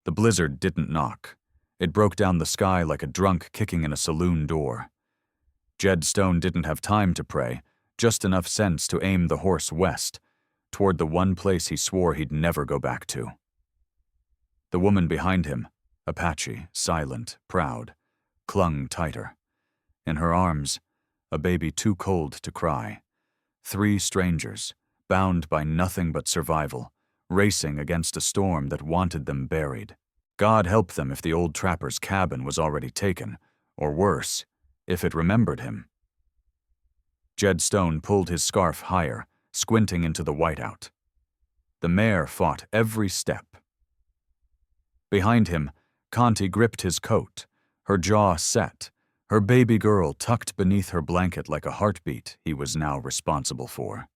The blizzard didn't knock. It broke down the sky like a drunk kicking in a saloon door. Jed Stone didn't have time to pray, just enough sense to aim the horse west, toward the one place he swore he'd never go back to. The woman behind him, Apache, silent, proud, clung tighter. In her arms, a baby too cold to cry. 3 strangers, bound by nothing but survival, racing against a storm that wanted them buried. God help them if the old trapper's cabin was already taken, or worse, if it remembered him. Jed Stone pulled his scarf higher, squinting into the whiteout. The mare fought every step. Behind him, Conti gripped his coat, her jaw set, her baby girl tucked beneath her blanket like a heartbeat he was now responsible for.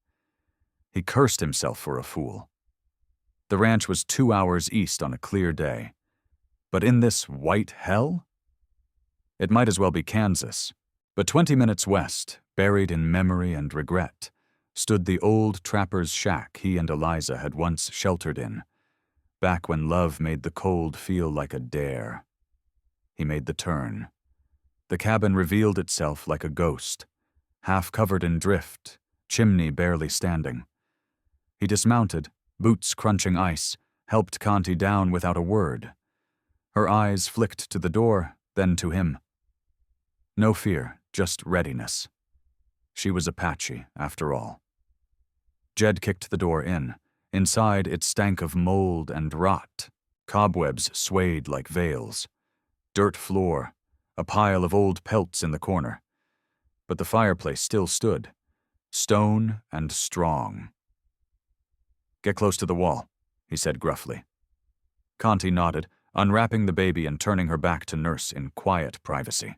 He cursed himself for a fool. The ranch was 2 hours east on a clear day. But in this white hell? It might as well be Kansas. But 20 minutes west, buried in memory and regret, stood the old trapper's shack he and Eliza had once sheltered in, back when love made the cold feel like a dare. He made the turn. The cabin revealed itself like a ghost, half covered in drift, chimney barely standing. He dismounted, boots crunching ice, helped Conti down without a word. Her eyes flicked to the door, then to him. No fear, just readiness. She was Apache, after all. Jed kicked the door in. Inside, it stank of mold and rot. Cobwebs swayed like veils. Dirt floor, a pile of old pelts in the corner. But the fireplace still stood, stone and strong. "Get close to the wall," he said gruffly. Conti nodded, unwrapping the baby and turning her back to nurse in quiet privacy.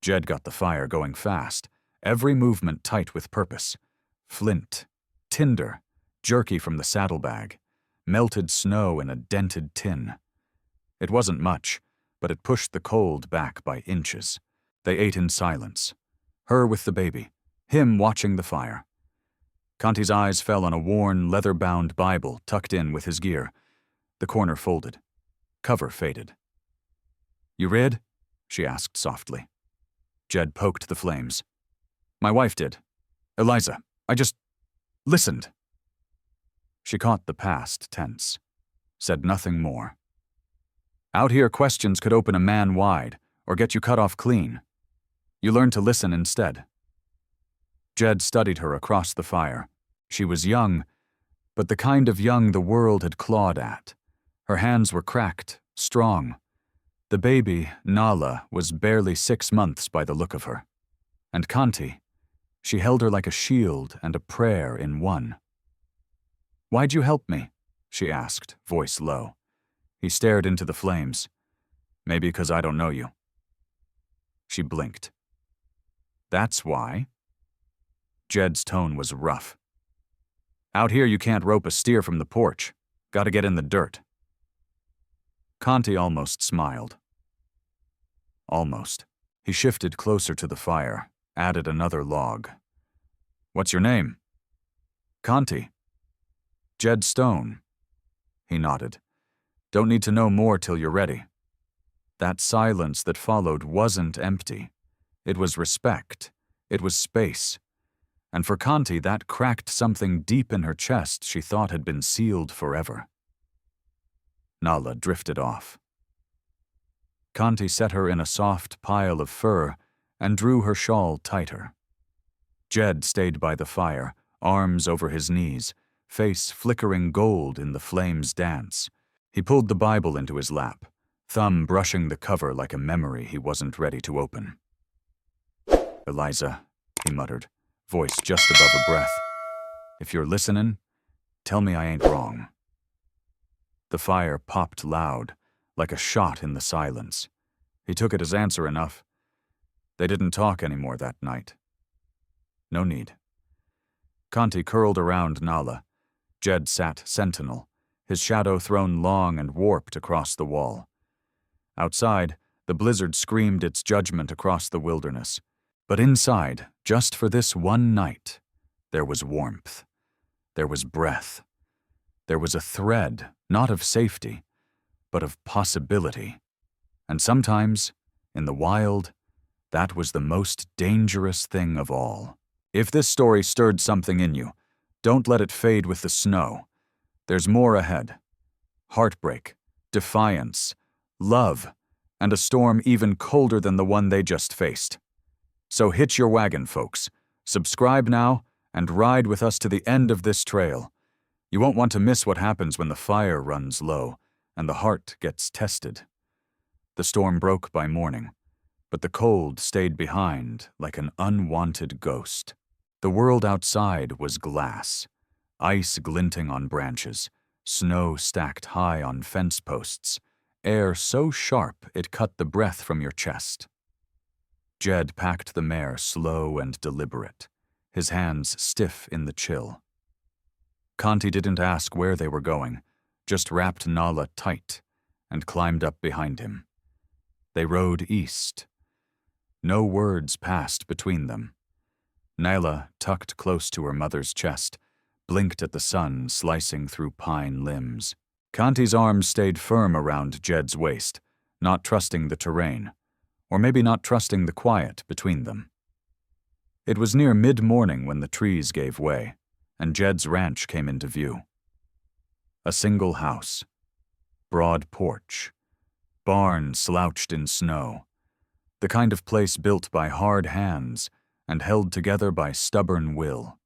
Jed got the fire going fast, every movement tight with purpose. Flint, tinder, jerky from the saddlebag, melted snow in a dented tin. It wasn't much, but it pushed the cold back by inches. They ate in silence, her with the baby, him watching the fire. Conti's eyes fell on a worn, leather-bound Bible tucked in with his gear. The corner folded. Cover faded. "You read?" she asked softly. Jed poked the flames. "My wife did. Eliza, I just listened." She caught the past tense, said nothing more. "Out here, questions could open a man wide or get you cut off clean. You learned to listen instead." Jed studied her across the fire. She was young, but the kind of young the world had clawed at. Her hands were cracked, strong. The baby, Nala, was barely 6 months by the look of her. And Conti, she held her like a shield and a prayer in one. "Why'd you help me?" she asked, voice low. He stared into the flames. "Maybe 'cause I don't know you." She blinked. "That's why?" Jed's tone was rough. "Out here you can't rope a steer from the porch. Gotta get in the dirt." Conti almost smiled. Almost. He shifted closer to the fire, added another log. "What's your name?" "Conti." "Jed Stone." He nodded. "Don't need to know more till you're ready." That silence that followed wasn't empty. It was respect. It was space. And for Conti, that cracked something deep in her chest she thought had been sealed forever. Nala drifted off. Conti set her in a soft pile of fur and drew her shawl tighter. Jed stayed by the fire, arms over his knees, face flickering gold in the flames' dance. He pulled the Bible into his lap, thumb brushing the cover like a memory he wasn't ready to open. "Eliza," he muttered, voice just above a breath. "If you're listening, tell me I ain't wrong." The fire popped loud, like a shot in the silence. He took it as answer enough. They didn't talk anymore that night. No need. Conti curled around Nala. Jed sat sentinel, his shadow thrown long and warped across the wall. Outside, the blizzard screamed its judgment across the wilderness. But inside, just for this one night, there was warmth. There was breath. There was a thread, not of safety, but of possibility. And sometimes, in the wild, that was the most dangerous thing of all. If this story stirred something in you, don't let it fade with the snow. There's more ahead. Heartbreak, defiance, love, and a storm even colder than the one they just faced. So hitch your wagon, folks. Subscribe now and ride with us to the end of this trail. You won't want to miss what happens when the fire runs low and the heart gets tested. The storm broke by morning, but the cold stayed behind like an unwanted ghost. The world outside was glass, ice glinting on branches, snow stacked high on fence posts, air so sharp it cut the breath from your chest. Jed packed the mare slow and deliberate, his hands stiff in the chill. Conti didn't ask where they were going, just wrapped Nala tight and climbed up behind him. They rode east. No words passed between them. Nyla, tucked close to her mother's chest, blinked at the sun slicing through pine limbs. Conti's arms stayed firm around Jed's waist, not trusting the terrain, or maybe not trusting the quiet between them. It was near mid-morning when the trees gave way, and Jed's ranch came into view. A single house, broad porch, barn slouched in snow, the kind of place built by hard hands and held together by stubborn will.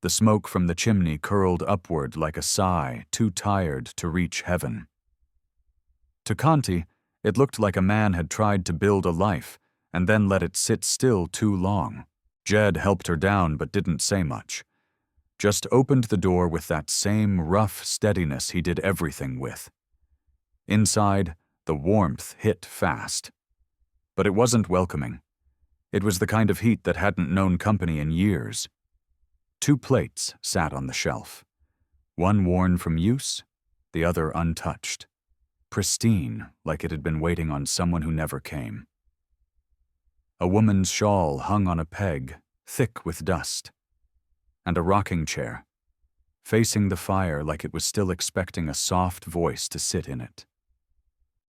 The smoke from the chimney curled upward like a sigh too tired to reach heaven. To Conti, it looked like a man had tried to build a life and then let it sit still too long. Jed helped her down but didn't say much. Just opened the door with that same rough steadiness he did everything with. Inside, the warmth hit fast. But it wasn't welcoming. It was the kind of heat that hadn't known company in years. 2 plates sat on the shelf, one worn from use, the other untouched, pristine like it had been waiting on someone who never came. A woman's shawl hung on a peg, thick with dust, and a rocking chair, facing the fire like it was still expecting a soft voice to sit in it.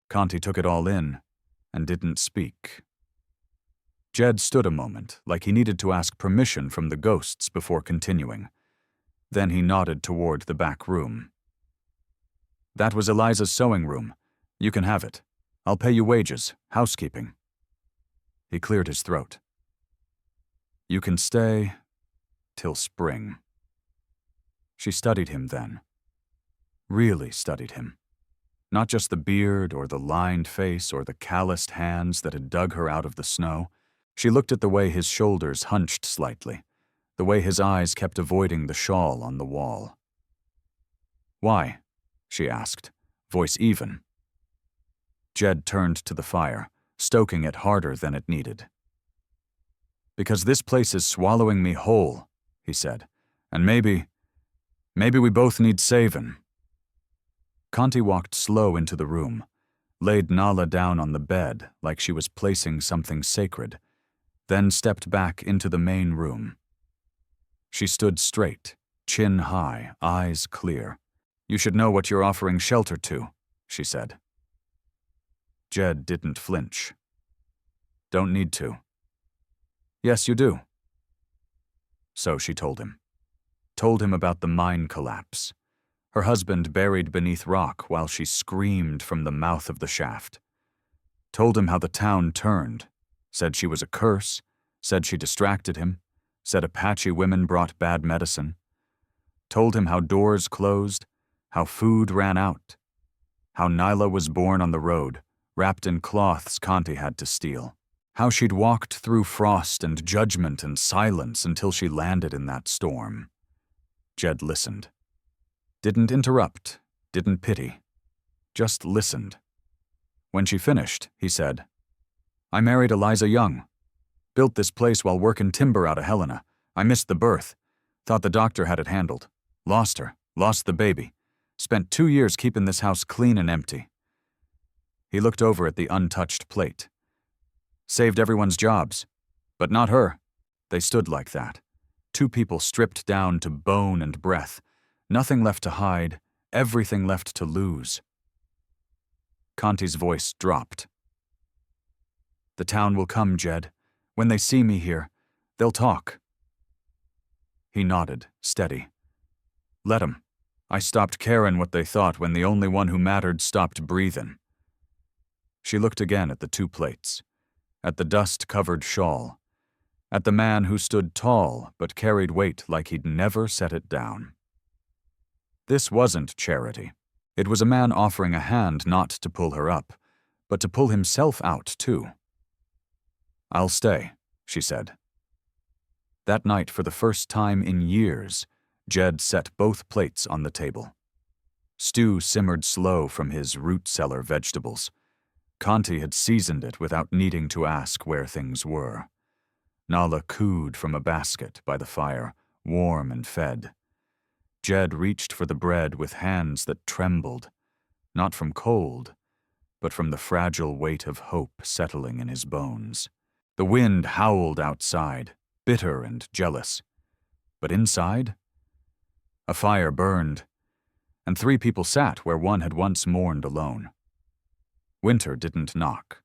Conti took it all in and didn't speak. Jed stood a moment, like he needed to ask permission from the ghosts before continuing. Then he nodded toward the back room. "That was Eliza's sewing room. You can have it. I'll pay you wages, housekeeping." He cleared his throat. "You can stay till spring." She studied him then. Really studied him. Not just the beard or the lined face or the calloused hands that had dug her out of the snow. She looked at the way his shoulders hunched slightly, the way his eyes kept avoiding the shawl on the wall. "Why?" she asked, voice even. Jed turned to the fire, stoking it harder than it needed. "Because this place is swallowing me whole," he said, "and maybe we both need savin'." Conti walked slow into the room, laid Nala down on the bed like she was placing something sacred, then stepped back into the main room. She stood straight, chin high, eyes clear. "You should know what you're offering shelter to," she said. Jed didn't flinch. "Don't need to." "Yes, you do." So she told him. Told him about the mine collapse. Her husband buried beneath rock while she screamed from the mouth of the shaft. Told him how the town turned, said she was a curse, said she distracted him, said Apache women brought bad medicine. Told him how doors closed, how food ran out, how Nyla was born on the road, wrapped in cloths Conti had to steal, how she'd walked through frost and judgment and silence until she landed in that storm. Jed listened. Didn't interrupt, didn't pity, just listened. When she finished, he said, "I married Eliza young. Built this place while working timber out of Helena. I missed the birth. Thought the doctor had it handled. Lost her, lost the baby. Spent 2 years keeping this house clean and empty." He looked over at the untouched plate. "Saved everyone's jobs. But not her." They stood like that. 2 people stripped down to bone and breath. Nothing left to hide, everything left to lose. Conti's voice dropped. "The town will come, Jed. When they see me here, they'll talk." He nodded, steady. "Let 'em. I stopped carin' what they thought when the only one who mattered stopped breathin'." She looked again at the two plates, at the dust-covered shawl, at the man who stood tall but carried weight like he'd never set it down. This wasn't charity. It was a man offering a hand not to pull her up, but to pull himself out, too. "I'll stay," she said. That night, for the first time in years, Jed set both plates on the table. Stew simmered slow from his root-cellar vegetables. Conti had seasoned it without needing to ask where things were. Nala cooed from a basket by the fire, warm and fed. Jed reached for the bread with hands that trembled, not from cold, but from the fragile weight of hope settling in his bones. The wind howled outside, bitter and jealous. But inside, a fire burned, and 3 people sat where one had once mourned alone. Winter didn't knock.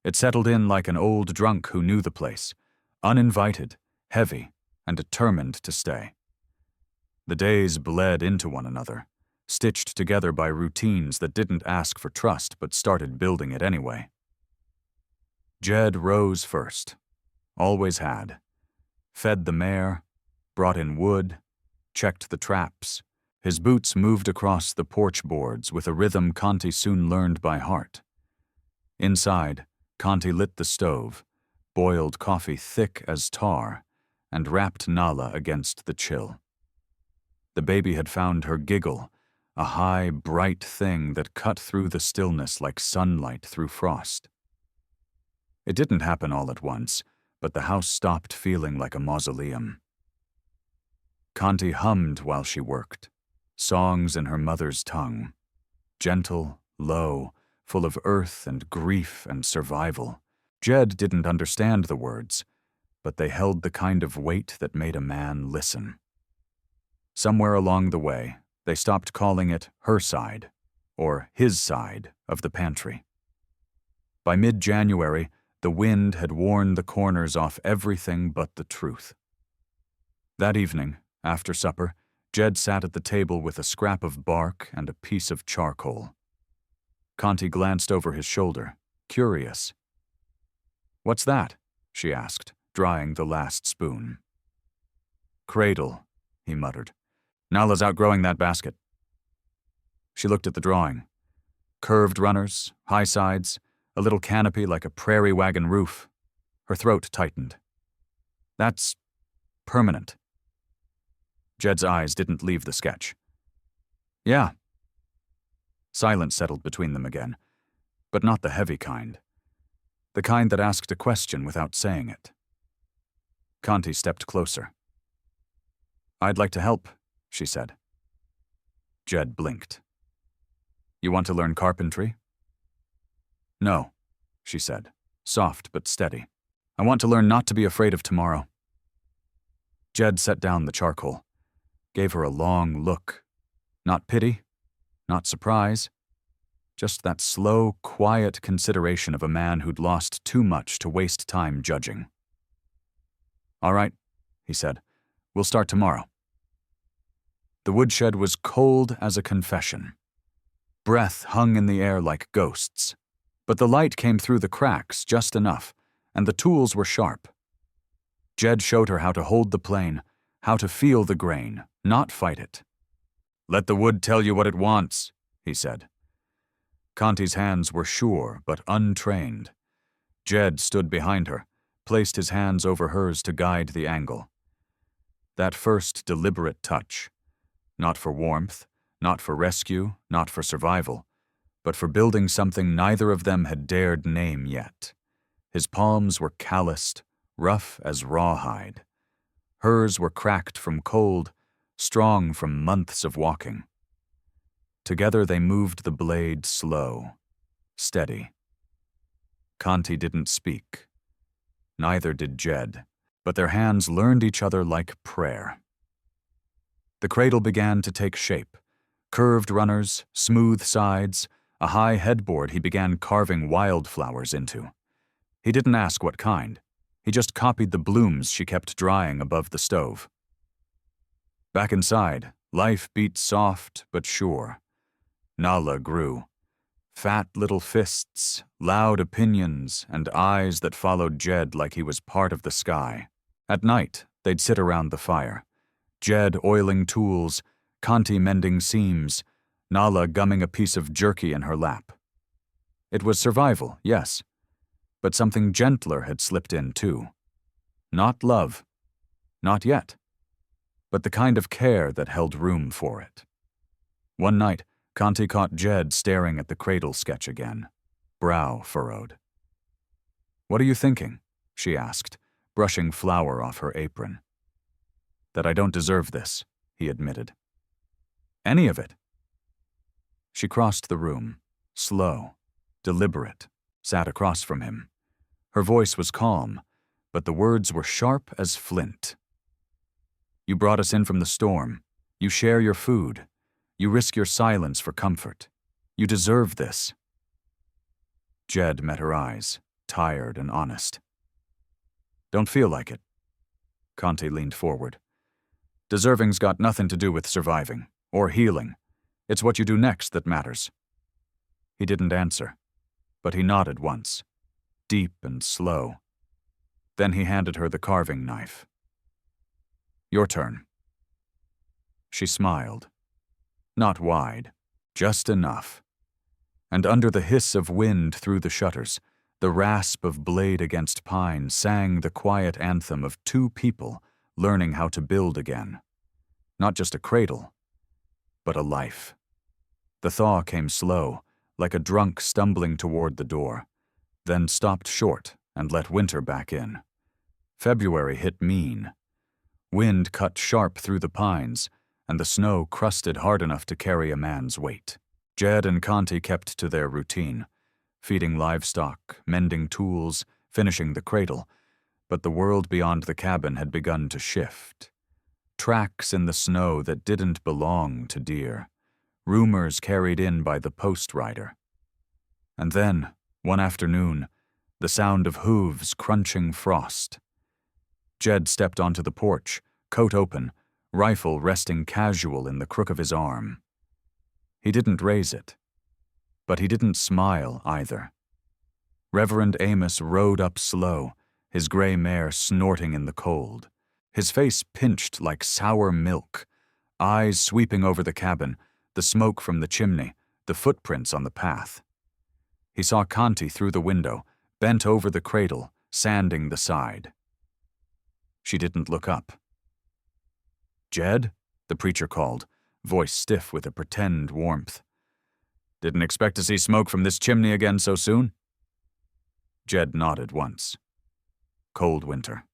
It settled in like an old drunk who knew the place, uninvited, heavy, and determined to stay. The days bled into one another, stitched together by routines that didn't ask for trust but started building it anyway. Jed rose first, always had. Fed the mare, brought in wood, checked the traps. His boots moved across the porch boards with a rhythm Conti soon learned by heart. Inside, Conti lit the stove, boiled coffee thick as tar, and wrapped Nala against the chill. The baby had found her giggle, a high, bright thing that cut through the stillness like sunlight through frost. It didn't happen all at once, but the house stopped feeling like a mausoleum. Conti hummed while she worked, songs in her mother's tongue, gentle, low, full of earth and grief and survival. Jed didn't understand the words, but they held the kind of weight that made a man listen. Somewhere along the way, they stopped calling it her side, or his side, of the pantry. By mid-January, the wind had worn the corners off everything but the truth. That evening, after supper, Jed sat at the table with a scrap of bark and a piece of charcoal. Conti glanced over his shoulder, curious. "What's that?" she asked, drying the last spoon. "Cradle," he muttered. "Nala's outgrowing that basket." She looked at the drawing. Curved runners, high sides, a little canopy like a prairie wagon roof. Her throat tightened. "That's permanent." Jed's eyes didn't leave the sketch. "Yeah." Silence settled between them again, but not the heavy kind. The kind that asked a question without saying it. Conti stepped closer. "I'd like to help," she said. Jed blinked. "You want to learn carpentry?" "No," she said, soft but steady. "I want to learn not to be afraid of tomorrow." Jed set down the charcoal, gave her a long look. Not pity, not surprise, just that slow, quiet consideration of a man who'd lost too much to waste time judging. "All right," he said. "We'll start tomorrow." The woodshed was cold as a confession. Breath hung in the air like ghosts, but the light came through the cracks just enough, and the tools were sharp. Jed showed her how to hold the plane, how to feel the grain, not fight it. "Let the wood tell you what it wants," he said. Conti's hands were sure but untrained. Jed stood behind her, placed his hands over hers to guide the angle. That first deliberate touch, not for warmth, not for rescue, not for survival, but for building something neither of them had dared name yet. His palms were calloused, rough as rawhide. Hers were cracked from cold, strong from months of walking. Together they moved the blade slow, steady. Conti didn't speak. Neither did Jed, but their hands learned each other like prayer. The cradle began to take shape. Curved runners, smooth sides, a high headboard he began carving wildflowers into. He didn't ask what kind. He just copied the blooms she kept drying above the stove. Back inside, life beat soft but sure. Nala grew. Fat little fists, loud opinions, and eyes that followed Jed like he was part of the sky. At night, they'd sit around the fire. Jed oiling tools, Kanti mending seams, Nala gumming a piece of jerky in her lap. It was survival, yes, but something gentler had slipped in too. Not love. Not yet. But the kind of care that held room for it. One night, Kanti caught Jed staring at the cradle sketch again, brow furrowed. "What are you thinking?" she asked, brushing flour off her apron. "That I don't deserve this," he admitted. "Any of it." She crossed the room, slow, deliberate, sat across from him. Her voice was calm, but the words were sharp as flint. "You brought us in from the storm. You share your food. You risk your silence for comfort. You deserve this." Jed met her eyes, tired and honest. "Don't feel like it." Kanti leaned forward. "Deserving's got nothing to do with surviving, or healing. It's what you do next that matters." He didn't answer, but he nodded once, deep and slow. Then he handed her the carving knife. "Your turn." She smiled. Not wide, just enough. And under the hiss of wind through the shutters, the rasp of blade against pine sang the quiet anthem of two people learning how to build again. Not just a cradle, but a life. The thaw came slow, like a drunk stumbling toward the door, then stopped short and let winter back in. February hit mean. Wind cut sharp through the pines, and the snow crusted hard enough to carry a man's weight. Jed and Kanti kept to their routine, feeding livestock, mending tools, finishing the cradle, but the world beyond the cabin had begun to shift. Tracks in the snow that didn't belong to deer, rumors carried in by the post rider. And then, one afternoon, the sound of hooves crunching frost. Jed stepped onto the porch, coat open, rifle resting casual in the crook of his arm. He didn't raise it, but he didn't smile either. Reverend Amos rode up slow, his gray mare snorting in the cold, his face pinched like sour milk, eyes sweeping over the cabin, the smoke from the chimney, the footprints on the path. He saw Kanti through the window, bent over the cradle, sanding the side. She didn't look up. "Jed?" the preacher called, voice stiff with a pretend warmth. "Didn't expect to see smoke from this chimney again so soon?" Jed nodded once. Cold winter.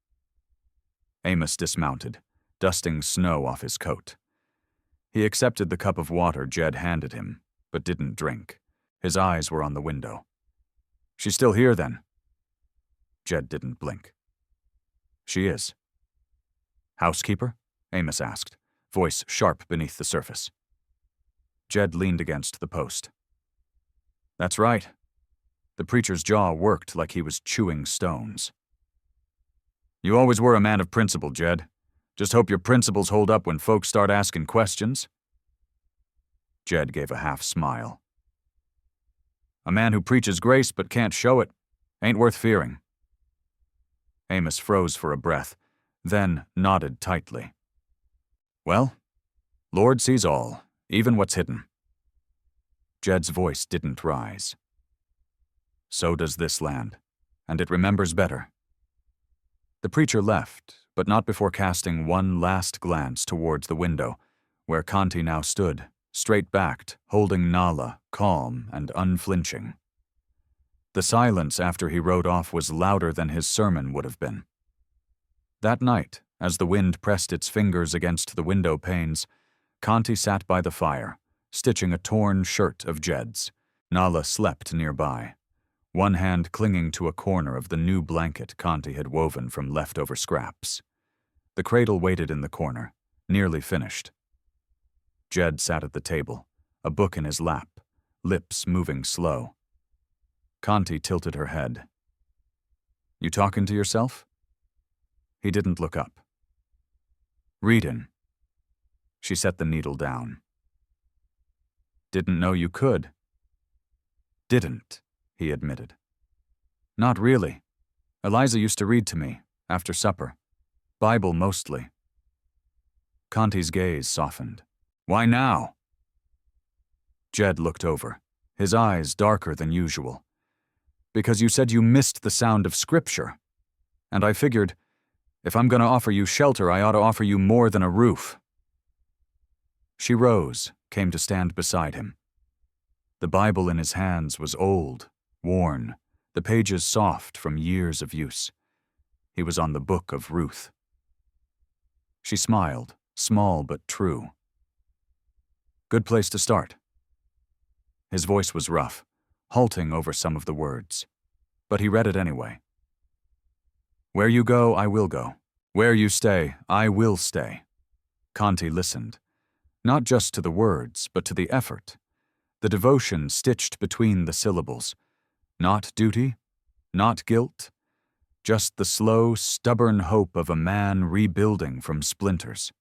Amos dismounted, dusting snow off his coat. He accepted the cup of water Jed handed him, but didn't drink. His eyes were on the window. "She's still here, then?" Jed didn't blink. "She is." "Housekeeper?" Amos asked, voice sharp beneath the surface. Jed leaned against the post. "That's right." The preacher's jaw worked like he was chewing stones. "You always were a man of principle, Jed. Just hope your principles hold up when folks start asking questions." Jed gave a half smile. "A man who preaches grace but can't show it ain't worth fearing." Amos froze for a breath, then nodded tightly. "Well, Lord sees all, even what's hidden." Jed's voice didn't rise. "So does this land, and it remembers better." The preacher left, but not before casting one last glance towards the window, where Kanti now stood, straight-backed, holding Nala, calm and unflinching. The silence after he rode off was louder than his sermon would have been. That night, as the wind pressed its fingers against the window panes, Kanti sat by the fire, stitching a torn shirt of Jed's. Nala slept nearby, one hand clinging to a corner of the new blanket Kanti had woven from leftover scraps. The cradle waited in the corner, nearly finished. Jed sat at the table, a book in his lap, lips moving slow. Conti tilted her head. "You talking to yourself?" He didn't look up. "Readin'." She set the needle down. "Didn't know you could." "Didn't," he admitted. "Not really. Eliza used to read to me, after supper. Bible mostly." Conti's gaze softened. "Why now?" Jed looked over, his eyes darker than usual. "Because you said you missed the sound of scripture. And I figured, if I'm going to offer you shelter, I ought to offer you more than a roof." She rose, came to stand beside him. The Bible in his hands was old, worn, the pages soft from years of use. He was on the book of Ruth. She smiled, small but true. "Good place to start." His voice was rough, halting over some of the words, but he read it anyway. "Where you go, I will go. Where you stay, I will stay." Conti listened, not just to the words, but to the effort, the devotion stitched between the syllables. Not duty, not guilt, just the slow, stubborn hope of a man rebuilding from splinters.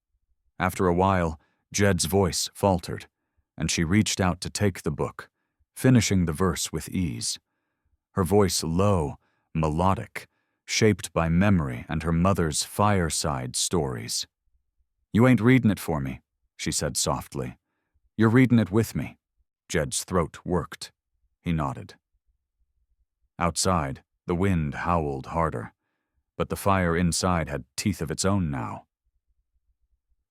After a while, Jed's voice faltered, and she reached out to take the book, finishing the verse with ease. Her voice low, melodic, shaped by memory and her mother's fireside stories. "You ain't readin' it for me," she said softly. "You're readin' it with me." Jed's throat worked. He nodded. Outside, the wind howled harder, but the fire inside had teeth of its own now.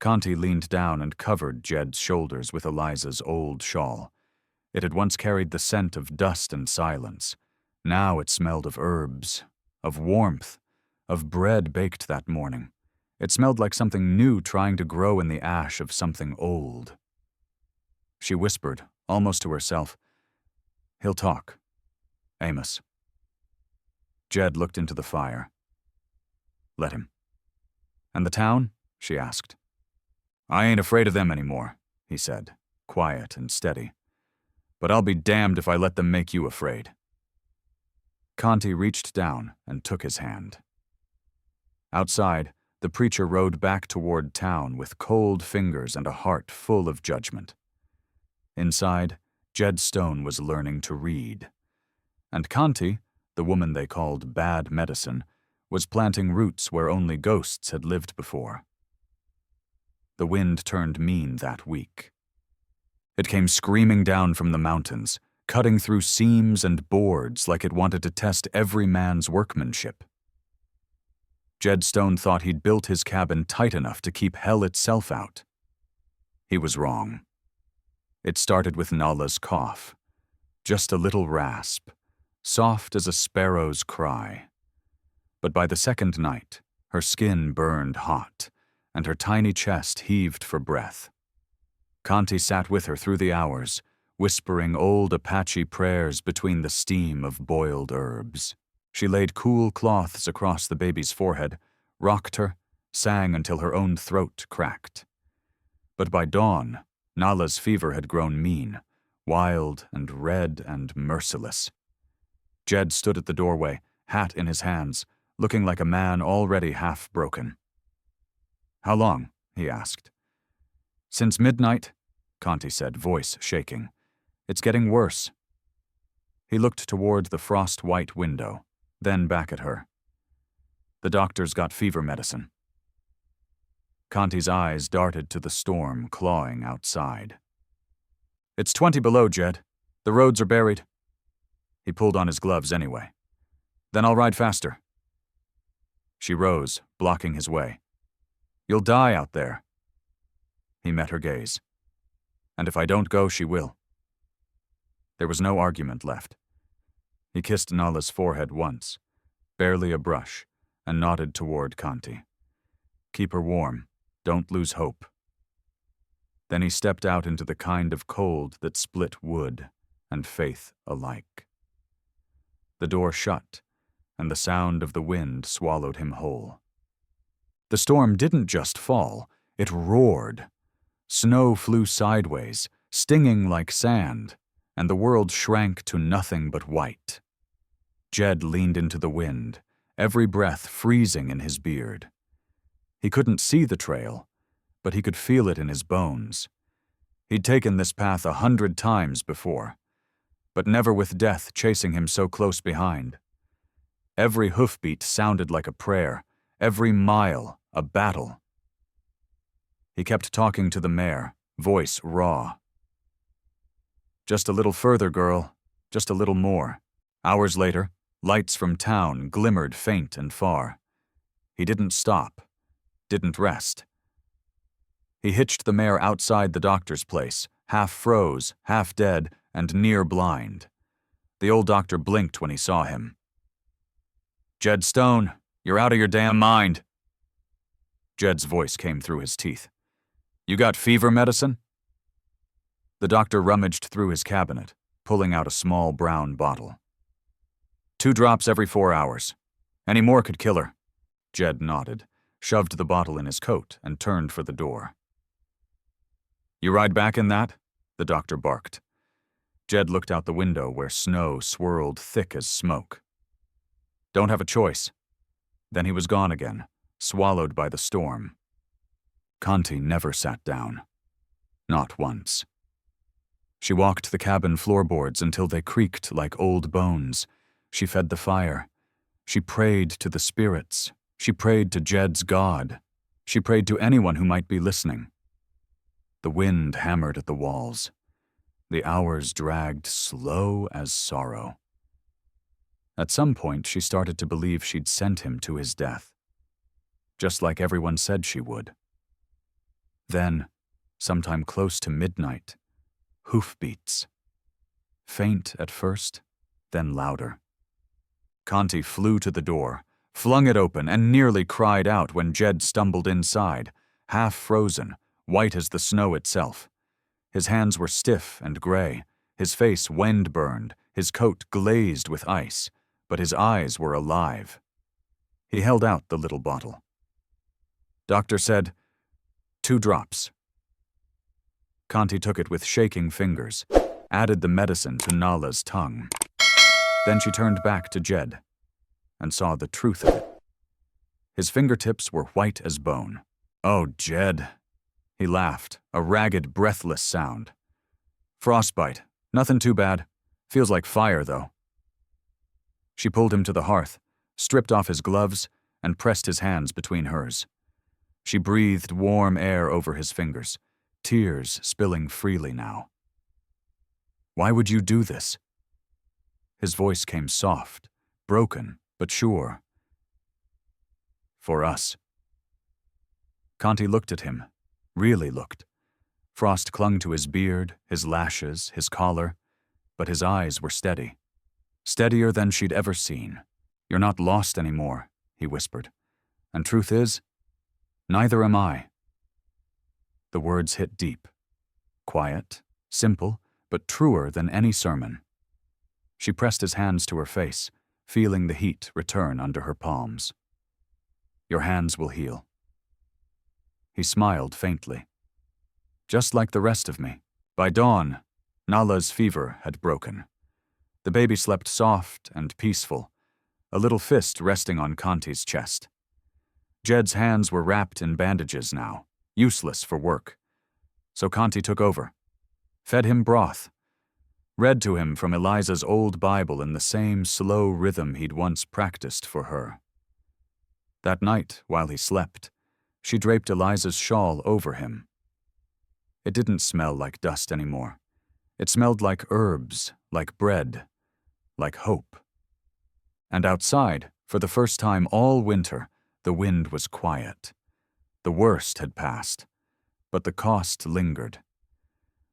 Conti leaned down and covered Jed's shoulders with Eliza's old shawl. It had once carried the scent of dust and silence. Now it smelled of herbs, of warmth, of bread baked that morning. It smelled like something new trying to grow in the ash of something old. She whispered, almost to herself, "He'll talk. Amos." Jed looked into the fire. "Let him." "And the town?" she asked. "I ain't afraid of them anymore," he said, quiet and steady. "But I'll be damned if I let them make you afraid." Conti reached down and took his hand. Outside, the preacher rode back toward town with cold fingers and a heart full of judgment. Inside, Jed Stone was learning to read. And Conti, the woman they called Bad Medicine, was planting roots where only ghosts had lived before. The wind turned mean that week. It came screaming down from the mountains, cutting through seams and boards like it wanted to test every man's workmanship. Jed Stone thought he'd built his cabin tight enough to keep hell itself out. He was wrong. It started with Nala's cough, just a little rasp, soft as a sparrow's cry. But by the second night, her skin burned hot, and her tiny chest heaved for breath. Conti sat with her through the hours, whispering old Apache prayers between the steam of boiled herbs. She laid cool cloths across the baby's forehead, rocked her, sang until her own throat cracked. But by dawn, Nala's fever had grown mean, wild and red and merciless. Jed stood at the doorway, hat in his hands, looking like a man already half broken. "How long?" he asked. "Since midnight," Conti said, voice shaking. "It's getting worse." He looked toward the frost-white window, then back at her. "The doctor's got fever medicine." Conti's eyes darted to the storm clawing outside. "It's 20 below, Jed. The roads are buried." He pulled on his gloves anyway. "Then I'll ride faster." She rose, blocking his way. "You'll die out there." He met her gaze. "And if I don't go, she will." There was no argument left. He kissed Nala's forehead once, barely a brush, and nodded toward Conti. "Keep her warm. Don't lose hope." Then he stepped out into the kind of cold that split wood and faith alike. The door shut, and the sound of the wind swallowed him whole. The storm didn't just fall, it roared. Snow flew sideways, stinging like sand, and the world shrank to nothing but white. Jed leaned into the wind, every breath freezing in his beard. He couldn't see the trail, but he could feel it in his bones. He'd taken this path 100 times before, but never with death chasing him so close behind. Every hoofbeat sounded like a prayer, every mile a battle. He kept talking to the mare, voice raw. "Just a little further, girl, just a little more." Hours later, lights from town glimmered faint and far. He didn't stop, didn't rest. He hitched the mare outside the doctor's place, half froze, half dead, and near blind. The old doctor blinked when he saw him. "Jed Stone, you're out of your damn mind." Jed's voice came through his teeth. "You got fever medicine?" The doctor rummaged through his cabinet, pulling out a small brown bottle. 2 drops every 4 hours. Any more could kill her." Jed nodded, shoved the bottle in his coat, and turned for the door. "You ride back in that?" the doctor barked. Jed looked out the window where snow swirled thick as smoke. "Don't have a choice." Then he was gone again, swallowed by the storm. Conti never sat down. Not once. She walked the cabin floorboards until they creaked like old bones. She fed the fire. She prayed to the spirits. She prayed to Jed's God. She prayed to anyone who might be listening. The wind hammered at the walls. The hours dragged slow as sorrow. At some point, she started to believe she'd sent him to his death, just like everyone said she would. Then, sometime close to midnight, hoofbeats. Faint at first, then louder. Conti flew to the door, flung it open, and nearly cried out when Jed stumbled inside, half frozen, white as the snow itself. His hands were stiff and gray, his face wind-burned, his coat glazed with ice, but his eyes were alive. He held out the little bottle. Doctor said, 2 drops. Conti took it with shaking fingers, added the medicine to Nala's tongue. Then she turned back to Jed and saw the truth of it. His fingertips were white as bone. "Oh, Jed." He laughed, a ragged, breathless sound. "Frostbite. Nothing too bad. Feels like fire, though." She pulled him to the hearth, stripped off his gloves, and pressed his hands between hers. She breathed warm air over his fingers, tears spilling freely now. "Why would you do this?" His voice came soft, broken, but sure. "For us." Conti looked at him, really looked. Frost clung to his beard, his lashes, his collar, but his eyes were steady. Steadier than she'd ever seen. "You're not lost anymore," he whispered. "And truth is, neither am I." The words hit deep. Quiet, simple, but truer than any sermon. She pressed his hands to her face, feeling the heat return under her palms. "Your hands will heal." He smiled faintly. "Just like the rest of me." By dawn, Nala's fever had broken. The baby slept soft and peaceful, a little fist resting on Conti's chest. Jed's hands were wrapped in bandages now, useless for work. So Conti took over, fed him broth, read to him from Eliza's old Bible in the same slow rhythm he'd once practiced for her. That night, while he slept, she draped Eliza's shawl over him. It didn't smell like dust anymore. It smelled like herbs, like bread, like hope. And outside, for the first time all winter, the wind was quiet. The worst had passed, but the cost lingered.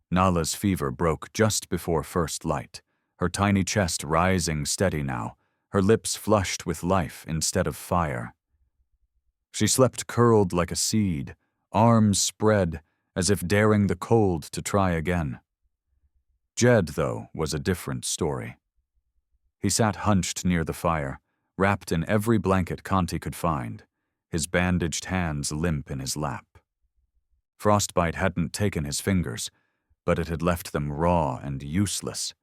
Nala's fever broke just before first light, her tiny chest rising steady now, her lips flushed with life instead of fire. She slept curled like a seed, arms spread, as if daring the cold to try again. Jed, though, was a different story. He sat hunched near the fire, wrapped in every blanket Conti could find, his bandaged hands limp in his lap. Frostbite hadn't taken his fingers, but it had left them raw and useless.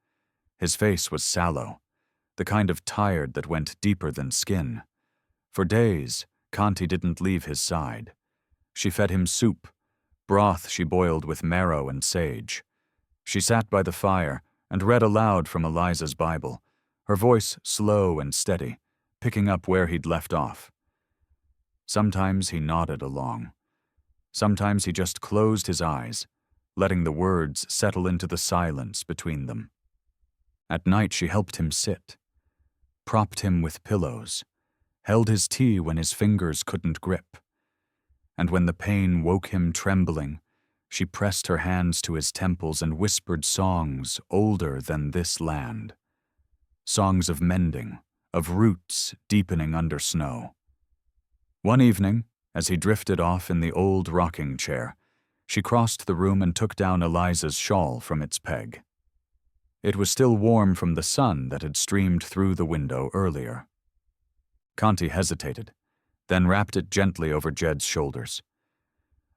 His face was sallow, the kind of tired that went deeper than skin. For days, Conti didn't leave his side. She fed him soup, broth she boiled with marrow and sage. She sat by the fire and read aloud from Eliza's Bible, her voice slow and steady, picking up where he'd left off. Sometimes he nodded along. Sometimes he just closed his eyes, letting the words settle into the silence between them. At night she helped him sit, propped him with pillows, held his tea when his fingers couldn't grip. And when the pain woke him trembling, she pressed her hands to his temples and whispered songs older than this land. Songs of mending, of roots deepening under snow. One evening, as he drifted off in the old rocking chair, she crossed the room and took down Eliza's shawl from its peg. It was still warm from the sun that had streamed through the window earlier. Conti hesitated, then wrapped it gently over Jed's shoulders.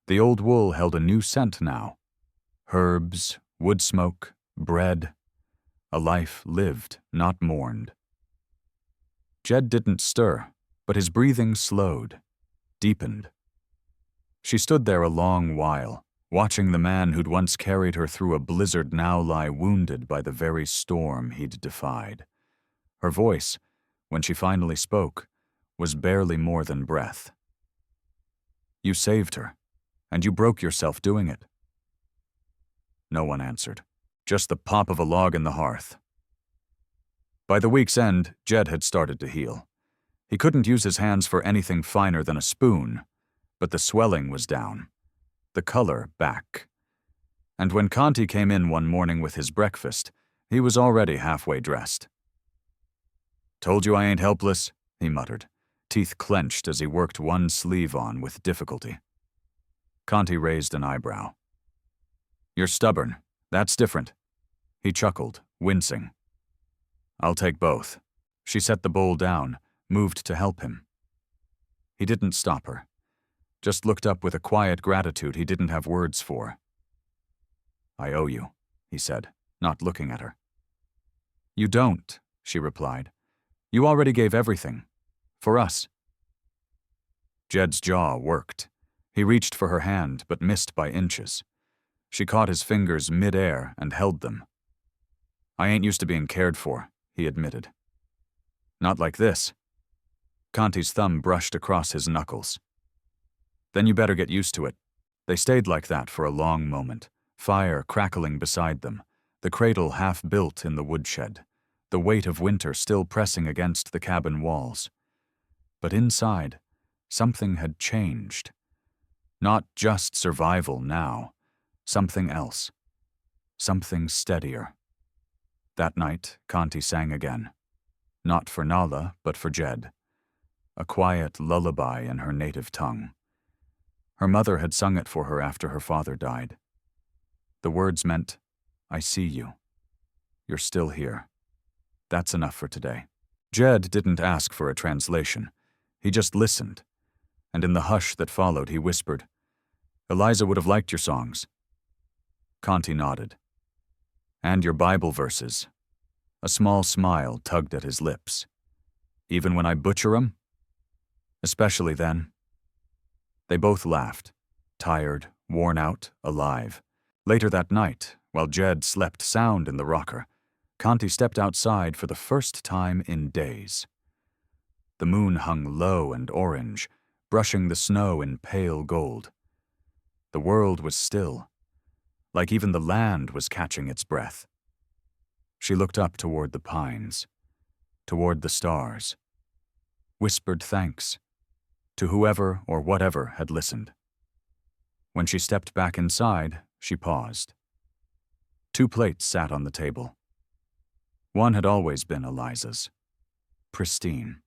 The old wool held a new scent now. Herbs, wood smoke, bread. A life lived, not mourned. Jed didn't stir, but his breathing slowed, deepened. She stood there a long while, watching the man who'd once carried her through a blizzard now lie wounded by the very storm he'd defied. Her voice, when she finally spoke, was barely more than breath. "You saved her, and you broke yourself doing it." No one answered, just the pop of a log in the hearth. By the week's end, Jed had started to heal. He couldn't use his hands for anything finer than a spoon, but the swelling was down, the color back. And when Conti came in one morning with his breakfast, he was already halfway dressed. "Told you I ain't helpless," he muttered, teeth clenched as he worked one sleeve on with difficulty. Conti raised an eyebrow. "You're stubborn. That's different." He chuckled, wincing. "I'll take both." She set the bowl down, moved to help him. He didn't stop her, just looked up with a quiet gratitude he didn't have words for. "I owe you," he said, not looking at her. "You don't," she replied. "You already gave everything. For us." Jed's jaw worked. He reached for her hand, but missed by inches. She caught his fingers mid-air and held them. "I ain't used to being cared for," he admitted. "Not like this." Conti's thumb brushed across his knuckles. "Then you better get used to it." They stayed like that for a long moment, fire crackling beside them, the cradle half built in the woodshed, the weight of winter still pressing against the cabin walls. But inside, something had changed. Not just survival now, something else, something steadier. That night, Conti sang again. Not for Nala, but for Jed. A quiet lullaby in her native tongue. Her mother had sung it for her after her father died. The words meant, "I see you. You're still here. That's enough for today." Jed didn't ask for a translation. He just listened, and in the hush that followed he whispered, "Eliza would have liked your songs." Conti nodded. "And your Bible verses." A small smile tugged at his lips. "Even when I butcher 'em?" "Especially then." They both laughed, tired, worn out, alive. Later that night, while Jed slept sound in the rocker, Conti stepped outside for the first time in days. The moon hung low and orange, brushing the snow in pale gold. The world was still, like even the land was catching its breath. She looked up toward the pines, toward the stars, whispered thanks to whoever or whatever had listened. When she stepped back inside, she paused. 2 plates sat on the table. One had always been Eliza's, pristine,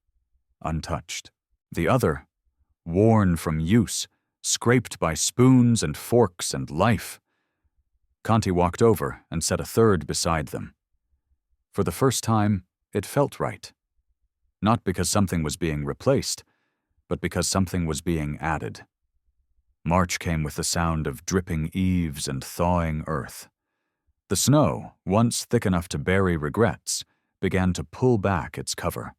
untouched. The other, worn from use, scraped by spoons and forks and life. Conti walked over and set a third beside them. For the first time, it felt right. Not because something was being replaced, but because something was being added. March came with the sound of dripping eaves and thawing earth. The snow, once thick enough to bury regrets, began to pull back its cover,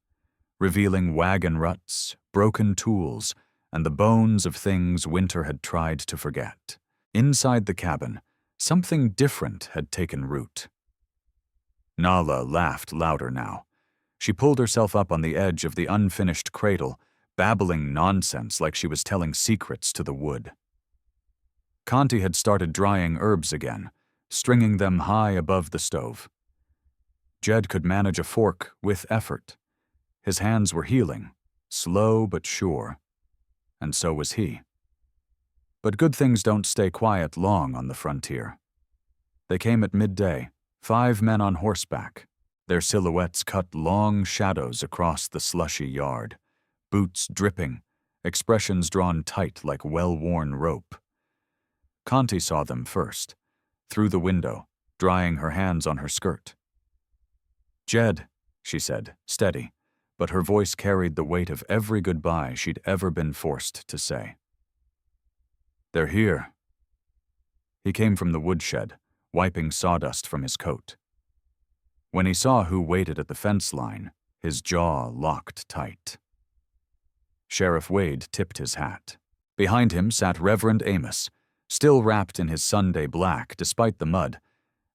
revealing wagon ruts, broken tools, and the bones of things winter had tried to forget. Inside the cabin, something different had taken root. Nala laughed louder now. She pulled herself up on the edge of the unfinished cradle, babbling nonsense like she was telling secrets to the wood. Conti had started drying herbs again, stringing them high above the stove. Jed could manage a fork with effort. His hands were healing, slow but sure, and so was he. But good things don't stay quiet long on the frontier. They came at midday, 5 men on horseback. Their silhouettes cut long shadows across the slushy yard, boots dripping, expressions drawn tight like well-worn rope. Conti saw them first, through the window, drying her hands on her skirt. "Jed," she said, steady, but her voice carried the weight of every goodbye she'd ever been forced to say. "They're here." He came from the woodshed, wiping sawdust from his coat. When he saw who waited at the fence line, his jaw locked tight. Sheriff Wade tipped his hat. Behind him sat Reverend Amos, still wrapped in his Sunday black despite the mud,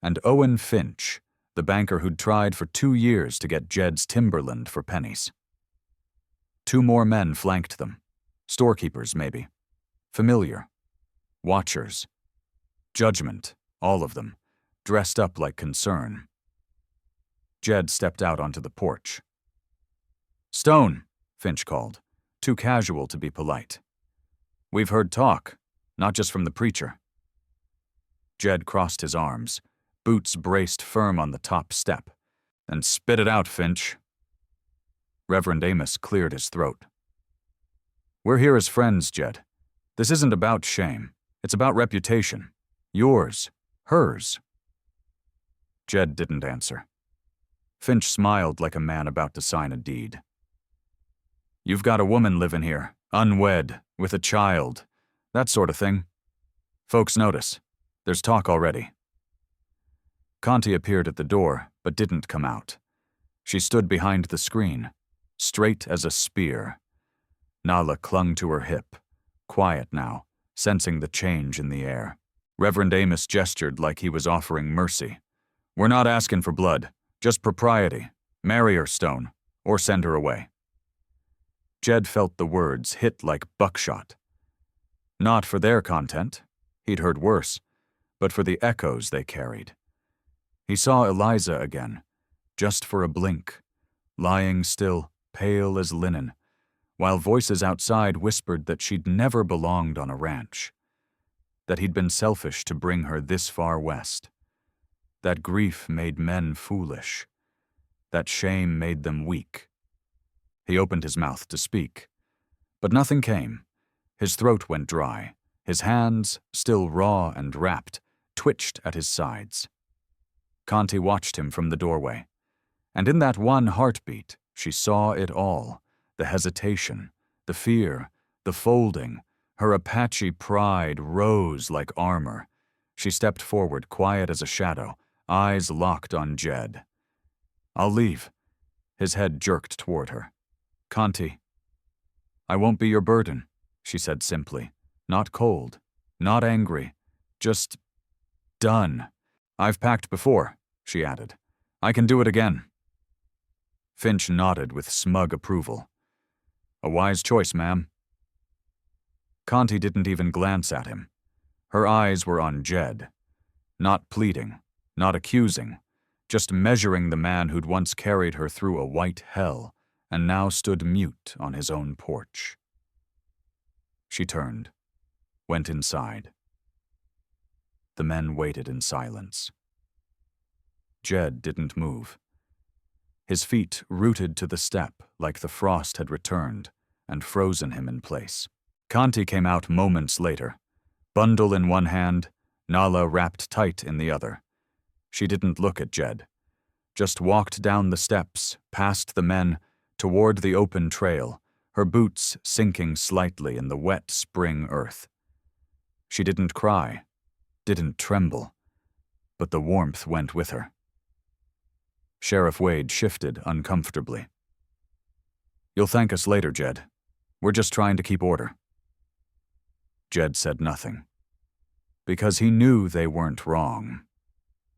and Owen Finch, the banker who'd tried for 2 years to get Jed's timberland for pennies. 2 more men flanked them. Storekeepers, maybe. Familiar. Watchers. Judgment, all of them, dressed up like concern. Jed stepped out onto the porch. "Stone," Finch called, too casual to be polite. "We've heard talk, not just from the preacher." Jed crossed his arms, boots braced firm on the top step. "Then spit it out, Finch." Reverend Amos cleared his throat. "We're here as friends, Jed. This isn't about shame. It's about reputation. Yours. Hers." Jed didn't answer. Finch smiled like a man about to sign a deed. "You've got a woman living here, unwed, with a child. That sort of thing. Folks notice. There's talk already." Conti appeared at the door, but didn't come out. She stood behind the screen, straight as a spear. Nala clung to her hip, quiet now, sensing the change in the air. Reverend Amos gestured like he was offering mercy. "We're not asking for blood, just propriety. Marry her, Stone, or send her away." Jed felt the words hit like buckshot. Not for their content, he'd heard worse, but for the echoes they carried. He saw Eliza again, just for a blink, lying still, pale as linen, while voices outside whispered that she'd never belonged on a ranch, that he'd been selfish to bring her this far west, that grief made men foolish, that shame made them weak. He opened his mouth to speak, but nothing came. His throat went dry. His hands, still raw and wrapped, twitched at his sides. Conti watched him from the doorway, and in that one heartbeat, she saw it all, the hesitation, the fear, the folding. Her Apache pride rose like armor. She stepped forward, quiet as a shadow, eyes locked on Jed. "I'll leave." His head jerked toward her. "Conti." "I won't be your burden," she said simply. Not cold, not angry, just done. "I've packed before," she added. "I can do it again." Finch nodded with smug approval. "A wise choice, ma'am." Conti didn't even glance at him. Her eyes were on Jed. Not pleading, not accusing, just measuring the man who'd once carried her through a white hell and now stood mute on his own porch. She turned, went inside. The men waited in silence. Jed didn't move. His feet rooted to the step like the frost had returned and frozen him in place. Conti came out moments later, bundle in one hand, Nala wrapped tight in the other. She didn't look at Jed, just walked down the steps, past the men, toward the open trail, her boots sinking slightly in the wet spring earth. She didn't cry, didn't tremble, but the warmth went with her. Sheriff Wade shifted uncomfortably. "You'll thank us later, Jed. We're just trying to keep order." Jed said nothing, because he knew they weren't wrong.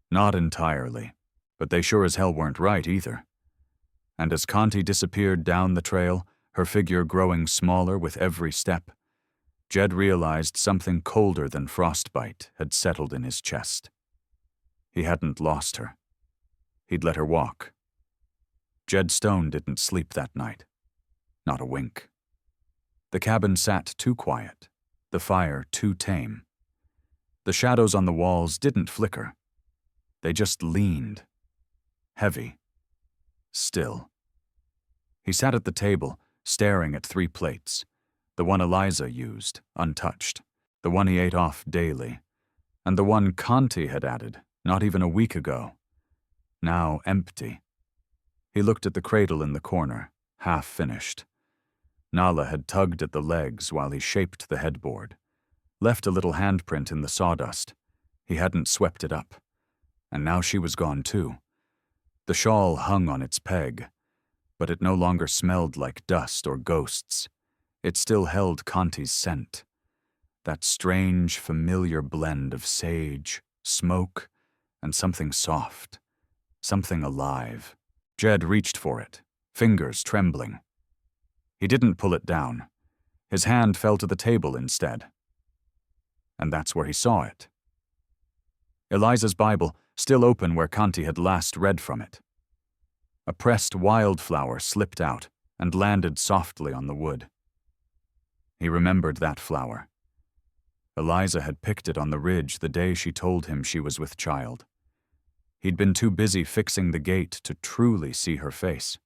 Not entirely, but they sure as hell weren't right either. And as Conti disappeared down the trail, her figure growing smaller with every step, Jed realized something colder than frostbite had settled in his chest. He hadn't lost her. He'd let her walk. Jed Stone didn't sleep that night. Not a wink. The cabin sat too quiet, the fire too tame. The shadows on the walls didn't flicker. They just leaned. Heavy. Still. He sat at the table, staring at 3 plates. The one Eliza used, untouched. The one he ate off daily. And the one Conti had added, not even a week ago. Now empty. He looked at the cradle in the corner, half finished. Nala had tugged at the legs while he shaped the headboard. Left a little handprint in the sawdust. He hadn't swept it up. And now she was gone too. The shawl hung on its peg, but it no longer smelled like dust or ghosts. It still held Conti's scent. That strange, familiar blend of sage, smoke, and something soft. Something alive. Jed reached for it, fingers trembling. He didn't pull it down. His hand fell to the table instead. And that's where he saw it. Eliza's Bible, still open where Conti had last read from it. A pressed wildflower slipped out and landed softly on the wood. He remembered that flower. Eliza had picked it on the ridge the day she told him she was with child. He'd been too busy fixing the gate to truly see her face,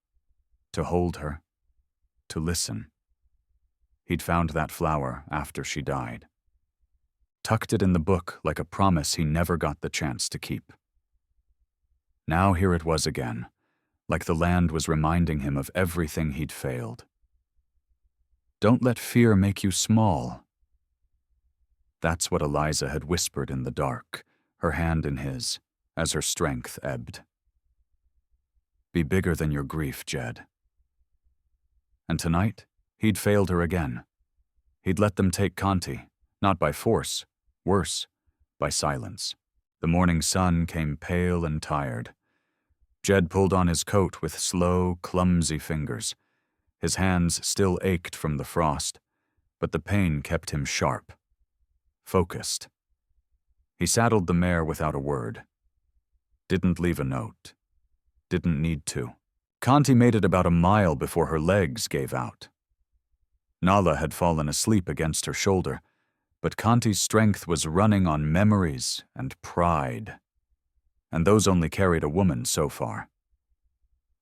to hold her, to listen. He'd found that flower after she died. Tucked it in the book like a promise he never got the chance to keep. Now here it was again, like the land was reminding him of everything he'd failed. Don't let fear make you small. That's what Eliza had whispered in the dark, her hand in his, as her strength ebbed. Be bigger than your grief, Jed. And tonight, he'd failed her again. He'd let them take Conti, not by force, worse, by silence. The morning sun came pale and tired. Jed pulled on his coat with slow, clumsy fingers. His hands still ached from the frost, but the pain kept him sharp, focused. He saddled the mare without a word. Didn't leave a note. Didn't need to. Conti made it about a mile before her legs gave out. Nala had fallen asleep against her shoulder, but Conti's strength was running on memories and pride. And those only carried a woman so far.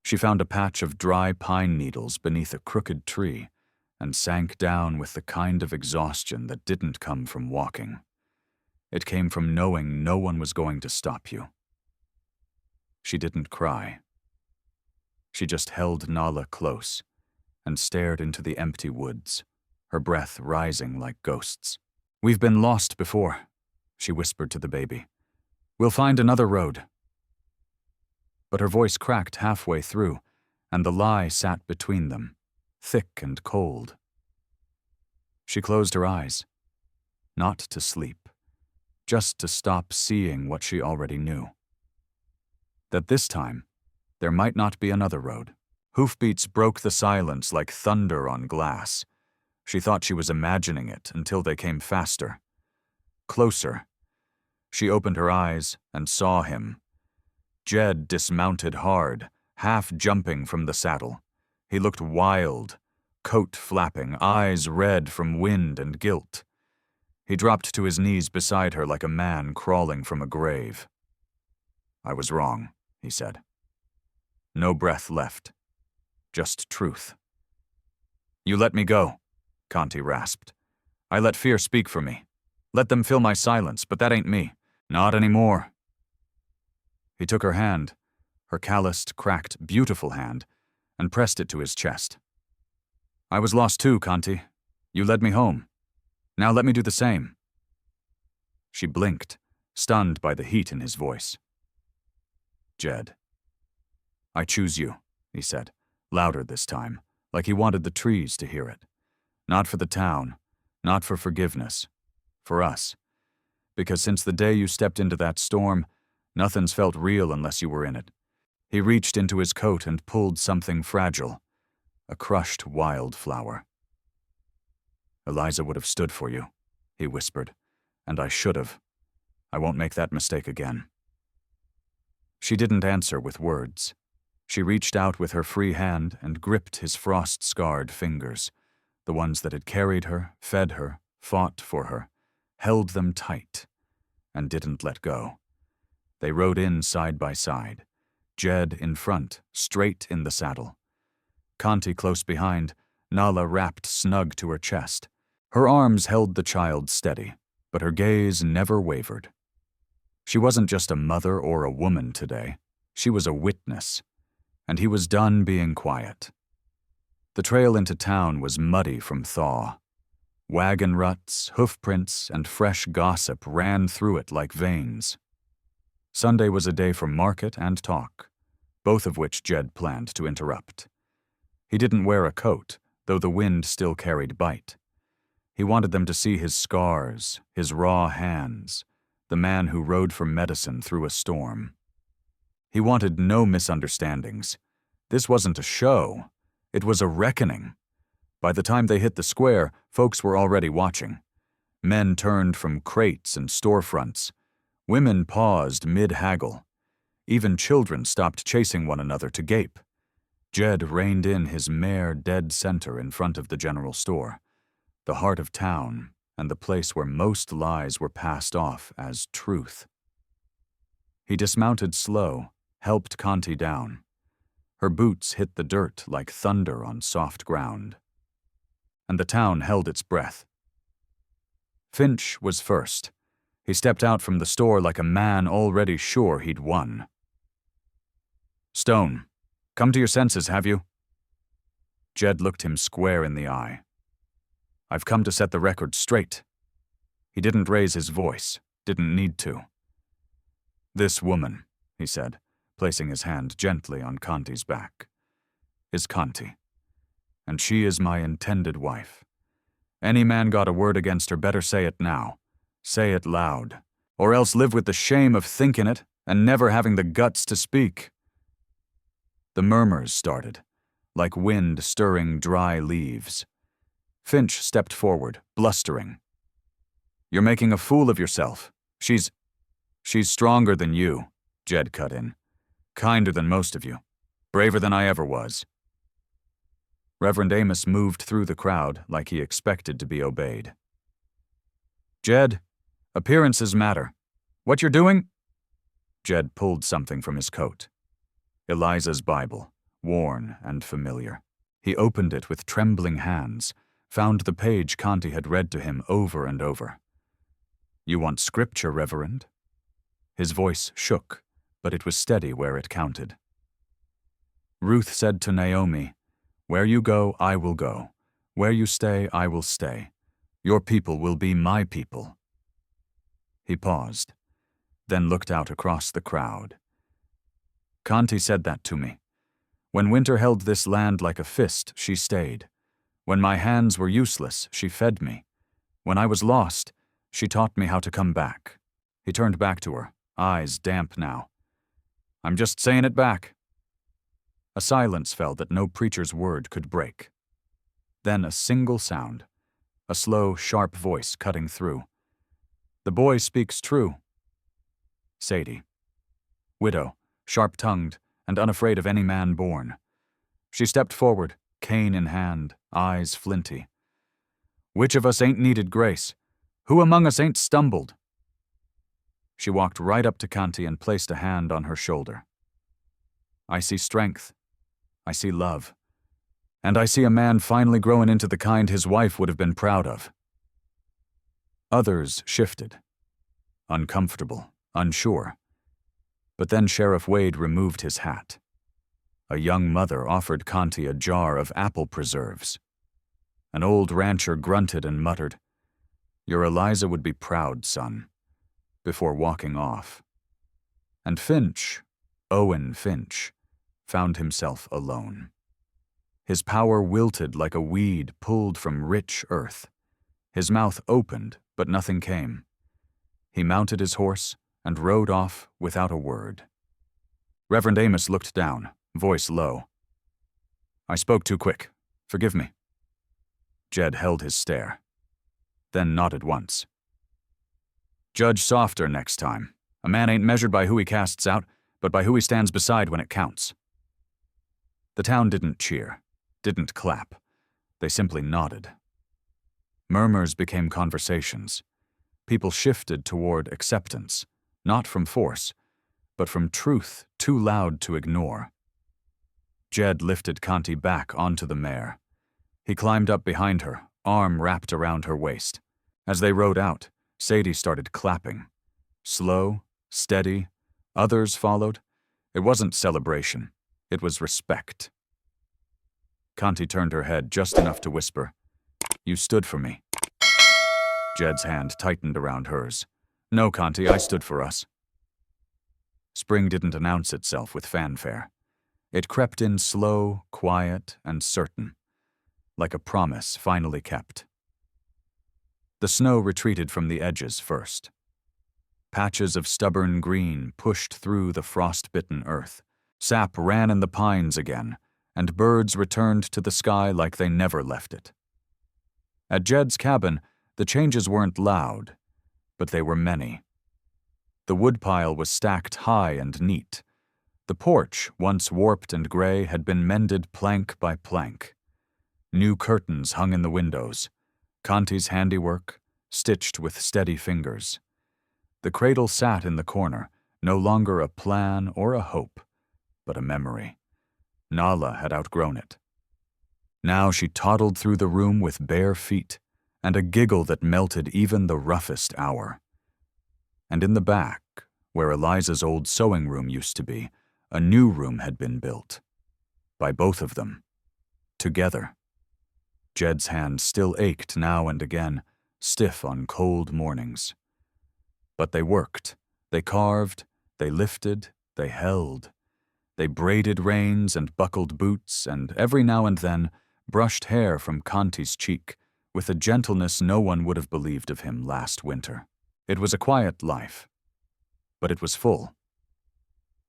She found a patch of dry pine needles beneath a crooked tree and sank down with the kind of exhaustion that didn't come from walking. It came from knowing no one was going to stop you. She didn't cry. She just held Nala close and stared into the empty woods, her breath rising like ghosts. "We've been lost before," she whispered to the baby. "We'll find another road." But her voice cracked halfway through, and the lie sat between them, thick and cold. She closed her eyes, not to sleep, just to stop seeing what she already knew. That this time, there might not be another road. Hoofbeats broke the silence like thunder on glass. She thought she was imagining it until they came faster. Closer. She opened her eyes and saw him. Jed dismounted hard, half jumping from the saddle. He looked wild, coat flapping, eyes red from wind and guilt. He dropped to his knees beside her like a man crawling from a grave. "I was wrong," he said. No breath left. Just truth. "You let me go," Conti rasped. "I let fear speak for me. Let them fill my silence, but that ain't me. Not anymore." He took her hand, her calloused, cracked, beautiful hand, and pressed it to his chest. "I was lost too, Conti. You led me home. Now let me do the same." She blinked, stunned by the heat in his voice. "Jed, I choose you," he said, louder this time, like he wanted the trees to hear it. "Not for the town, not for forgiveness, for us. Because since the day you stepped into that storm, nothing's felt real unless you were in it." He reached into his coat and pulled something fragile, a crushed wildflower. "Eliza would have stood for you," he whispered, "and I should have. I won't make that mistake again." She didn't answer with words. She reached out with her free hand and gripped his frost-scarred fingers, the ones that had carried her, fed her, fought for her, held them tight, and didn't let go. They rode in side by side, Jed in front, straight in the saddle. Conti close behind, Nala wrapped snug to her chest. Her arms held the child steady, but her gaze never wavered. She wasn't just a mother or a woman today. She was a witness, and he was done being quiet. The trail into town was muddy from thaw. Wagon ruts, hoofprints, and fresh gossip ran through it like veins. Sunday was a day for market and talk, both of which Jed planned to interrupt. He didn't wear a coat, though the wind still carried bite. He wanted them to see his scars, his raw hands, the man who rode for medicine through a storm. He wanted no misunderstandings. This wasn't a show. It was a reckoning. By the time they hit the square, folks were already watching. Men turned from crates and storefronts. Women paused mid-haggle. Even children stopped chasing one another to gape. Jed reined in his mare dead center in front of the general store, the heart of town and the place where most lies were passed off as truth. He dismounted slow, helped Conti down. Her boots hit the dirt like thunder on soft ground. And the town held its breath. Finch was first. He stepped out from the store like a man already sure he'd won. "Stone, come to your senses, have you?" Jed looked him square in the eye. "I've come to set the record straight." He didn't raise his voice, didn't need to. "This woman," he said, placing his hand gently on Conti's back, "is Conti. And she is my intended wife. Any man got a word against her better say it now. Say it loud. Or else live with the shame of thinking it and never having the guts to speak." The murmurs started, like wind stirring dry leaves. Finch stepped forward, blustering. "You're making a fool of yourself. She's stronger than you," Jed cut in. "Kinder than most of you. Braver than I ever was." Reverend Amos moved through the crowd like he expected to be obeyed. "Jed, appearances matter. What you're doing?" Jed pulled something from his coat. Eliza's Bible, worn and familiar. He opened it with trembling hands, found the page Conti had read to him over and over. "You want scripture, Reverend?" His voice shook, but it was steady where it counted. "Ruth said to Naomi, 'Where you go, I will go. Where you stay, I will stay. Your people will be my people.'" He paused, then looked out across the crowd. "Conti said that to me. When winter held this land like a fist, she stayed. When my hands were useless, she fed me. When I was lost, she taught me how to come back." He turned back to her, eyes damp now. "I'm just saying it back." A silence fell that no preacher's word could break. Then a single sound, a slow, sharp voice cutting through. "The boy speaks true." Sadie. Widow, sharp-tongued, and unafraid of any man born. She stepped forward, cane in hand, eyes flinty. "Which of us ain't needed grace? Who among us ain't stumbled?" She walked right up to Conti and placed a hand on her shoulder. "I see strength. I see love. And I see a man finally growing into the kind his wife would have been proud of." Others shifted. Uncomfortable, unsure. But then Sheriff Wade removed his hat. A young mother offered Conti a jar of apple preserves. An old rancher grunted and muttered, "Your Eliza would be proud, son. before walking off. And Finch, Owen Finch, found himself alone. His power wilted like a weed pulled from rich earth. His mouth opened, but nothing came. He mounted his horse and rode off without a word. Reverend Amos looked down, voice low. "I spoke too quick. Forgive me." Jed held his stare, then nodded once. "Judge softer next time. A man ain't measured by who he casts out, but by who he stands beside when it counts." The town didn't cheer, didn't clap. They simply nodded. Murmurs became conversations. People shifted toward acceptance, not from force, but from truth too loud to ignore. Jed lifted Conti back onto the mare. He climbed up behind her, arm wrapped around her waist. As they rode out, Sadie started clapping. Slow, steady, others followed. It wasn't celebration, it was respect. Conti turned her head just enough to whisper, "You stood for me." Jed's hand tightened around hers. "No, Conti, I stood for us." Spring didn't announce itself with fanfare. It crept in slow, quiet, and certain, like a promise finally kept. The snow retreated from the edges first. Patches of stubborn green pushed through the frost-bitten earth. Sap ran in the pines again, and birds returned to the sky like they never left it. At Jed's cabin, the changes weren't loud, but they were many. The woodpile was stacked high and neat. The porch, once warped and gray, had been mended plank by plank. New curtains hung in the windows, Conti's handiwork, stitched with steady fingers. The cradle sat in the corner, no longer a plan or a hope, but a memory. Nala had outgrown it. Now she toddled through the room with bare feet, and a giggle that melted even the roughest hour. And in the back, where Eliza's old sewing room used to be, a new room had been built. By both of them. Together. Jed's hand still ached now and again, stiff on cold mornings. But they worked. They carved. They lifted. They held. They braided reins and buckled boots, and every now and then brushed hair from Conti's cheek with a gentleness no one would have believed of him last winter. It was a quiet life, but it was full.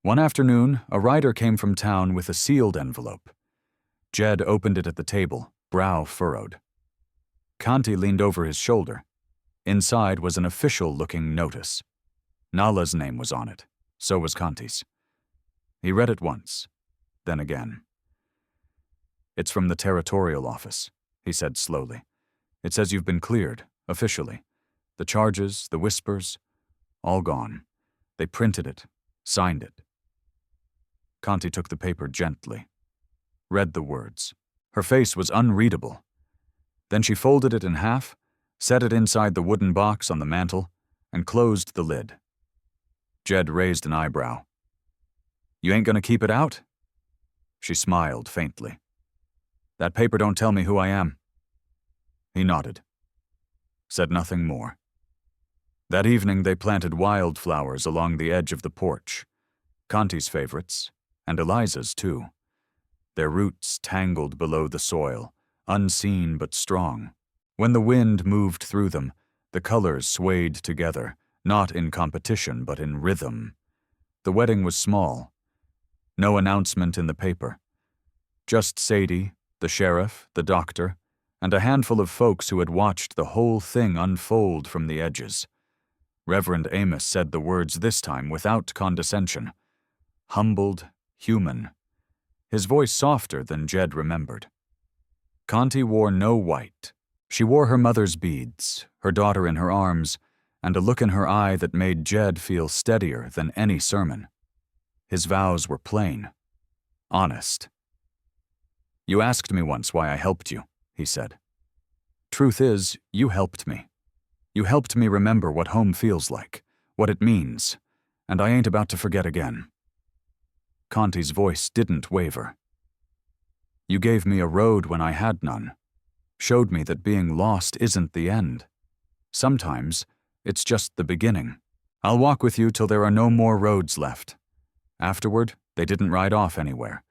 One afternoon, a rider came from town with a sealed envelope. Jed opened it at the table, brow furrowed. Conti leaned over his shoulder. Inside was an official-looking notice. Nala's name was on it, so was Conti's. He read it once, then again. "It's from the territorial office," he said slowly. "It says you've been cleared, officially. The charges, the whispers, all gone. They printed it, signed it." Conti took the paper gently, read the words. Her face was unreadable. Then she folded it in half, set it inside the wooden box on the mantel, and closed the lid. Jed raised an eyebrow. "You ain't gonna keep it out?" She smiled faintly. "That paper don't tell me who I am." He nodded. Said nothing more. That evening they planted wildflowers along the edge of the porch. Conti's favorites, and Eliza's too. Their roots tangled below the soil, unseen but strong. When the wind moved through them, the colors swayed together, not in competition but in rhythm. The wedding was small. No announcement in the paper. Just Sadie, the sheriff, the doctor, and a handful of folks who had watched the whole thing unfold from the edges. Reverend Amos said the words this time without condescension. Humbled, human. His voice softer than Jed remembered. Conti wore no white. She wore her mother's beads, her daughter in her arms, and a look in her eye that made Jed feel steadier than any sermon. His vows were plain, honest. "You asked me once why I helped you," he said. "Truth is, you helped me. You helped me remember what home feels like, what it means, and I ain't about to forget again." Conti's voice didn't waver. "You gave me a road when I had none, showed me that being lost isn't the end. Sometimes, it's just the beginning." I'll walk with you till there are no more roads left. Afterward, they didn't ride off anywhere.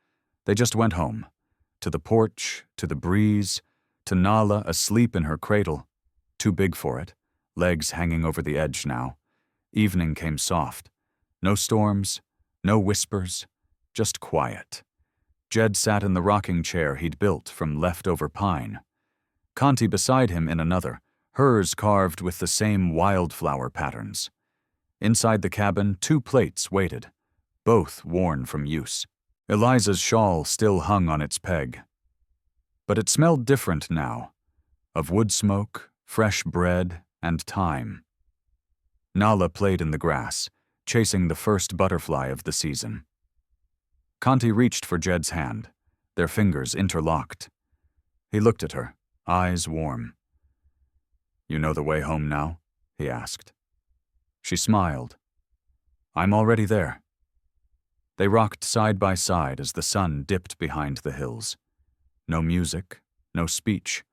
They just went home. To the porch, to the breeze, to Nala asleep in her cradle. Too big for it, legs hanging over the edge now. Evening came soft. No storms, no whispers, just quiet. Jed sat in the rocking chair he'd built from leftover pine. Conti beside him in another, hers carved with the same wildflower patterns. Inside the cabin, 2 plates waited, both worn from use. Eliza's shawl still hung on its peg. But it smelled different now, of wood smoke, fresh bread, and thyme. Nala played in the grass, chasing the first butterfly of the season. Conti reached for Jed's hand, their fingers interlocked. He looked at her, eyes warm. "You know the way home now?" he asked. She smiled. "I'm already there." They rocked side by side as the sun dipped behind the hills. No music, no speech,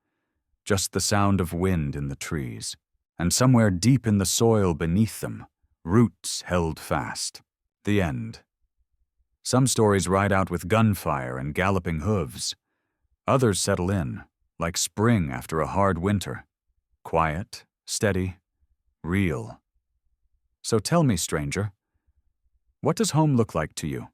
just the sound of wind in the trees. And somewhere deep in the soil beneath them, roots held fast. The end. Some stories ride out with gunfire and galloping hooves. Others settle in, like spring after a hard winter. Quiet, steady, real. So tell me, stranger, what does home look like to you?